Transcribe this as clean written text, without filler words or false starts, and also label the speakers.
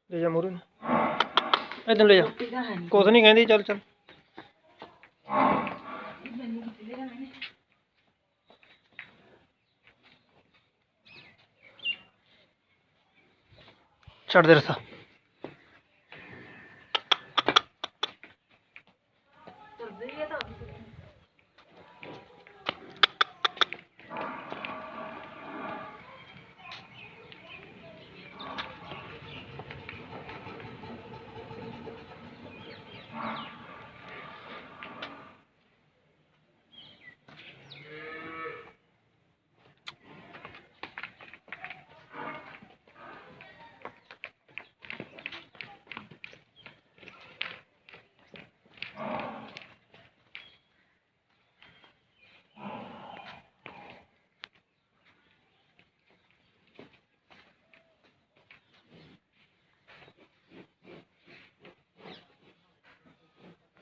Speaker 1: ले जा मोरू इधर ले जा कुछ नहीं कहती चल चल छड़ दे रस्ता